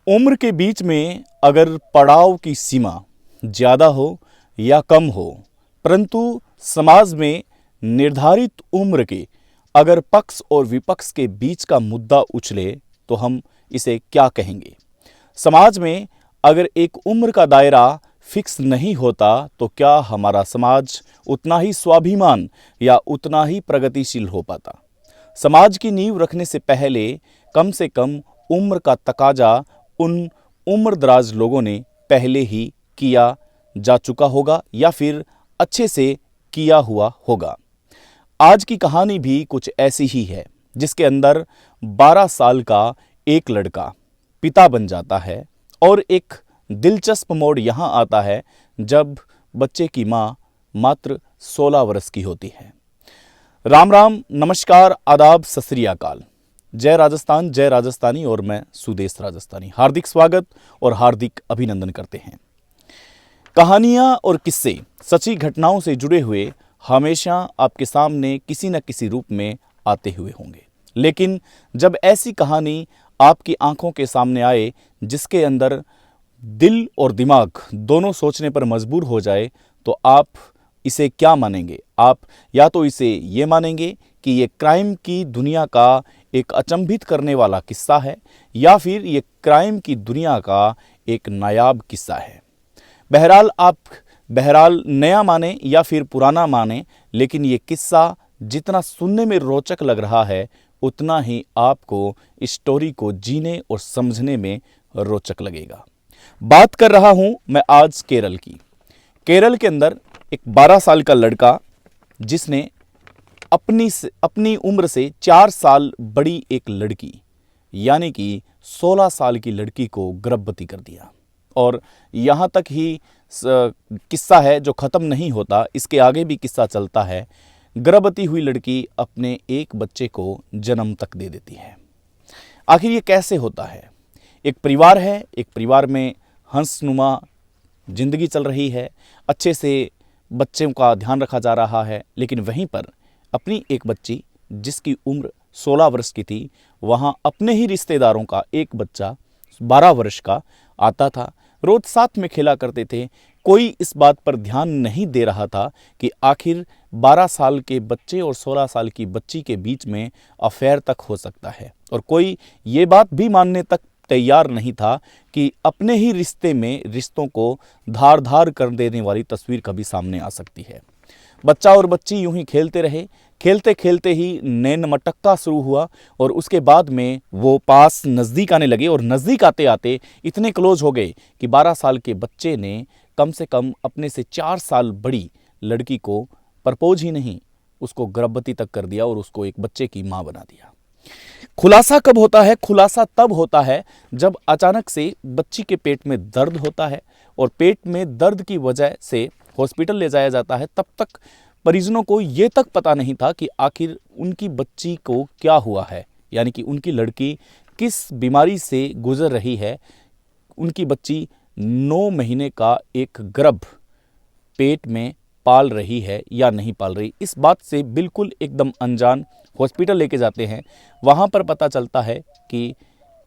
उम्र के बीच में अगर पड़ाव की सीमा ज़्यादा हो या कम हो, परंतु समाज में निर्धारित उम्र के अगर पक्ष और विपक्ष के बीच का मुद्दा उछले तो हम इसे क्या कहेंगे। समाज में अगर एक उम्र का दायरा फिक्स नहीं होता तो क्या हमारा समाज उतना ही स्वाभिमान या उतना ही प्रगतिशील हो पाता। समाज की नींव रखने से पहले कम से कम उम्र का तकाजा उन उम्रदराज लोगों ने पहले ही किया जा चुका होगा या फिर अच्छे से किया हुआ होगा। आज की कहानी भी कुछ ऐसी ही है, जिसके अंदर 12 साल का एक लड़का पिता बन जाता है और एक दिलचस्प मोड़ यहाँ आता है जब बच्चे की माँ मात्र 16 वर्ष की होती है। राम राम, नमस्कार, आदाब, सत श्री अकाल। जय राजस्थान, जय राजस्थानी और मैं सुदेश राजस्थानी हार्दिक स्वागत और हार्दिक अभिनंदन करते हैं। कहानियाँ और किस्से सच्ची घटनाओं से जुड़े हुए हमेशा आपके सामने किसी न किसी रूप में आते हुए होंगे, लेकिन जब ऐसी कहानी आपकी आंखों के सामने आए जिसके अंदर दिल और दिमाग दोनों सोचने पर मजबूर हो जाए तो आप इसे क्या मानेंगे। आप या तो इसे ये मानेंगे कि ये क्राइम की दुनिया का एक अचंभित करने वाला किस्सा है या फिर ये क्राइम की दुनिया का एक नायाब किस्सा है। बहरहाल नया माने या फिर पुराना माने, लेकिन ये किस्सा जितना सुनने में रोचक लग रहा है उतना ही आपको इस स्टोरी को जीने और समझने में रोचक लगेगा। बात कर रहा हूं मैं आज केरल की। केरल के अंदर एक 12 साल का लड़का जिसने अपनी उम्र से 4 साल बड़ी एक लड़की यानी कि 16 साल की लड़की को गर्भवती कर दिया। और यहाँ तक ही किस्सा है जो ख़त्म नहीं होता, इसके आगे भी किस्सा चलता है। गर्भवती हुई लड़की अपने एक बच्चे को जन्म तक दे देती है। आखिर ये कैसे होता है। एक परिवार है, एक परिवार में हंसनुमा जिंदगी चल रही है, अच्छे से बच्चों का ध्यान रखा जा रहा है, लेकिन वहीं पर अपनी एक बच्ची जिसकी उम्र 16 वर्ष की थी, वहाँ अपने ही रिश्तेदारों का एक बच्चा 12 वर्ष का आता था। रोज साथ में खेला करते थे। कोई इस बात पर ध्यान नहीं दे रहा था कि आखिर 12 साल के बच्चे और 16 साल की बच्ची के बीच में अफेयर तक हो सकता है। और कोई ये बात भी मानने तक तैयार नहीं था कि अपने ही रिश्ते में रिश्तों को धार धार कर देने वाली तस्वीर कभी सामने आ सकती है। बच्चा और बच्ची यूं ही खेलते रहे। खेलते खेलते ही नैन मटक्का शुरू हुआ और उसके बाद में वो पास नज़दीक आने लगे और नज़दीक आते आते इतने क्लोज हो गए कि 12 साल के बच्चे ने कम से कम अपने से 4 साल बड़ी लड़की को प्रपोज ही नहीं, उसको गर्भवती तक कर दिया और उसको एक बच्चे की माँ बना दिया। खुलासा कब होता है? खुलासा तब होता है जब अचानक से बच्ची के पेट में दर्द होता है और पेट में दर्द की वजह से हॉस्पिटल ले जाया जाता है। तब तक परिजनों को ये तक पता नहीं था कि आखिर उनकी बच्ची को क्या हुआ है, यानी कि उनकी लड़की किस बीमारी से गुजर रही है। उनकी बच्ची 9 महीने का एक गर्भ पेट में पाल रही है या नहीं पाल रही, इस बात से बिल्कुल एकदम अनजान हॉस्पिटल लेके जाते हैं। वहाँ पर पता चलता है कि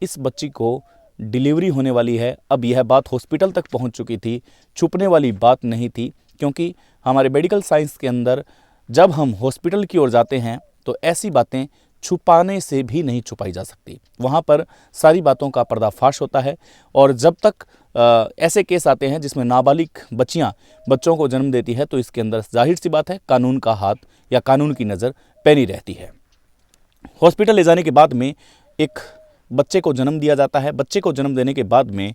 इस बच्ची को डिलीवरी होने वाली है। अब यह बात हॉस्पिटल तक पहुँच चुकी थी, छुपने वाली बात नहीं थी, क्योंकि हमारे मेडिकल साइंस के अंदर जब हम हॉस्पिटल की ओर जाते हैं तो ऐसी बातें छुपाने से भी नहीं छुपाई जा सकती। वहाँ पर सारी बातों का पर्दाफाश होता है। और जब तक ऐसे केस आते हैं जिसमें नाबालिग बच्चियाँ बच्चों को जन्म देती है तो इसके अंदर जाहिर सी बात है कानून का हाथ या कानून की नज़र पैनी रहती है। हॉस्पिटल ले जाने के बाद में एक बच्चे को जन्म दिया जाता है। बच्चे को जन्म देने के बाद में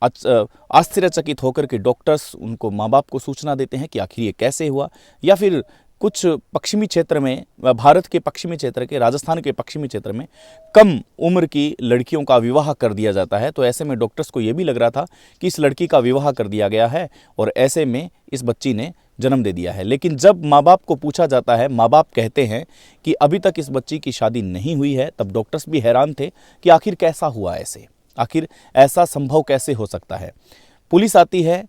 आश्चर्यचकित होकर के डॉक्टर्स उनको माँ बाप को सूचना देते हैं कि आखिर ये कैसे हुआ। या फिर कुछ पश्चिमी क्षेत्र में, भारत के पश्चिमी क्षेत्र के, राजस्थान के पश्चिमी क्षेत्र में कम उम्र की लड़कियों का विवाह कर दिया जाता है। तो ऐसे में डॉक्टर्स को ये भी लग रहा था कि इस लड़की का विवाह कर दिया गया है और ऐसे में इस बच्ची ने जन्म दे दिया है। लेकिन जब माँ बाप को पूछा जाता है, माँ बाप कहते हैं कि अभी तक इस बच्ची की शादी नहीं हुई है। तब डॉक्टर्स भी हैरान थे कि आखिर कैसा हुआ ऐसे, आखिर ऐसा संभव कैसे हो सकता है। पुलिस आती है,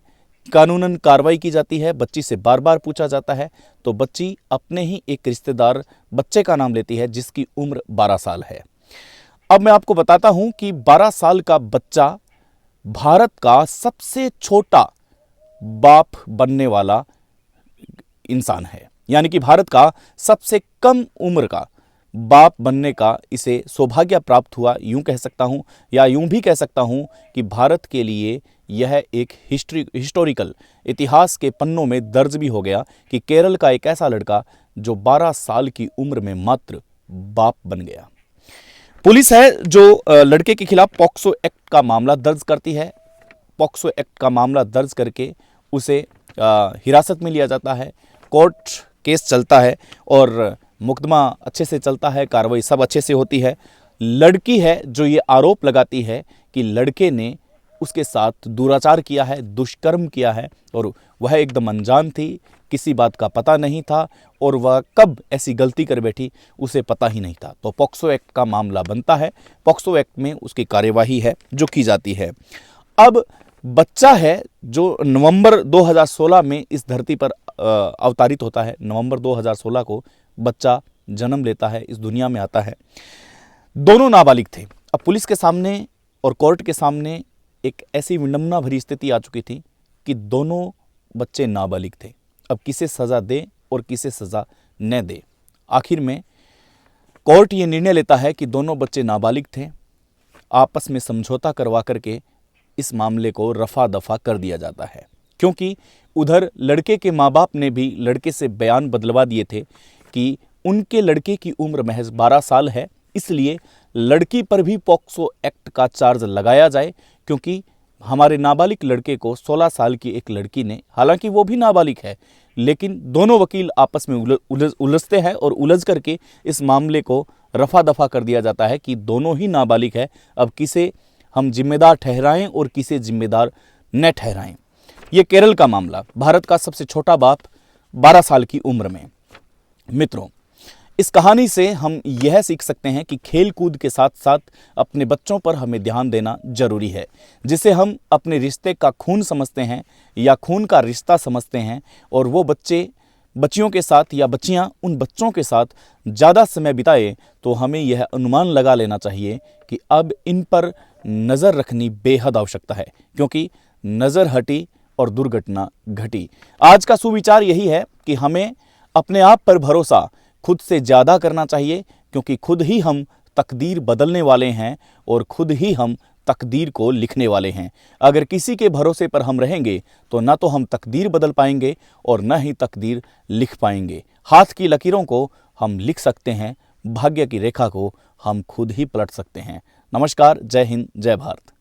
कानूनन कार्रवाई की जाती है, बच्ची से बार बार पूछा जाता है तो बच्ची अपने ही एक रिश्तेदार बच्चे का नाम लेती है जिसकी उम्र 12 साल है। अब मैं आपको बताता हूं कि 12 साल का बच्चा भारत का सबसे छोटा बाप बनने वाला इंसान है, यानी कि भारत का सबसे कम उम्र का बाप बनने का इसे सौभाग्य प्राप्त हुआ, यूं कह सकता हूं, या यूं भी कह सकता हूं कि भारत के लिए यह एक हिस्टोरिकल इतिहास के पन्नों में दर्ज भी हो गया कि केरल का एक ऐसा लड़का जो 12 साल की उम्र में मात्र बाप बन गया। पुलिस है जो लड़के के खिलाफ पॉक्सो एक्ट का मामला दर्ज करती है। पॉक्सो एक्ट का मामला दर्ज करके उसे हिरासत में लिया जाता है, कोर्ट केस चलता है और मुकदमा अच्छे से चलता है, कार्रवाई सब अच्छे से होती है। लड़की है जो ये आरोप लगाती है कि लड़के ने उसके साथ दुराचार किया है, दुष्कर्म किया है और वह एकदम अनजान थी, किसी बात का पता नहीं था और वह कब ऐसी गलती कर बैठी उसे पता ही नहीं था। तो पॉक्सो एक्ट का मामला बनता है, पॉक्सो एक्ट में उसकी कार्यवाही है जो की जाती है। अब बच्चा है जो नवंबर 2016 में इस धरती पर अवतारित होता है। नवंबर 2016 को बच्चा जन्म लेता है, इस दुनिया में आता है। दोनों नाबालिग थे। अब पुलिस के सामने और कोर्ट के सामने एक ऐसी विडंबना भरी स्थिति आ चुकी थी कि दोनों बच्चे नाबालिग थे। अब किसे सजा दे और किसे सजा न दे। आखिर में कोर्ट ये निर्णय लेता है कि दोनों बच्चे नाबालिग थे, आपस में समझौता करवा करके इस मामले को रफा दफा कर दिया जाता है, क्योंकि उधर लड़के के माँ बाप ने भी लड़के से बयान बदलवा दिए थे कि उनके लड़के की उम्र महज 12 साल है, इसलिए लड़की पर भी पॉक्सो एक्ट का चार्ज लगाया जाए, क्योंकि हमारे नाबालिग लड़के को 16 साल की एक लड़की ने, हालांकि वो भी नाबालिग है, लेकिन दोनों वकील आपस में उलझते हैं और उलझ करके इस मामले को रफा दफा कर दिया जाता है कि दोनों ही नाबालिग है, अब किसे हम जिम्मेदार ठहराएं और किसे जिम्मेदार न ठहराएं। ये केरल का मामला, भारत का सबसे छोटा बाप 12 साल की उम्र में। मित्रों, इस कहानी से हम यह सीख सकते हैं कि खेल कूद के साथ साथ अपने बच्चों पर हमें ध्यान देना जरूरी है। जिसे हम अपने रिश्ते का खून समझते हैं या खून का रिश्ता समझते हैं और वो बच्चियों के साथ या बच्चियां उन बच्चों के साथ ज़्यादा समय बिताए, तो हमें यह अनुमान लगा लेना चाहिए कि अब इन पर नज़र रखनी बेहद आवश्यकता है, क्योंकि नज़र हटी और दुर्घटना घटी। आज का सुविचार यही है कि हमें अपने आप पर भरोसा खुद से ज़्यादा करना चाहिए, क्योंकि खुद ही हम तकदीर बदलने वाले हैं और खुद ही हम तकदीर को लिखने वाले हैं। अगर किसी के भरोसे पर हम रहेंगे तो ना तो हम तकदीर बदल पाएंगे और ना ही तकदीर लिख पाएंगे। हाथ की लकीरों को हम लिख सकते हैं, भाग्य की रेखा को हम खुद ही पलट सकते हैं। नमस्कार, जय हिंद, जय भारत।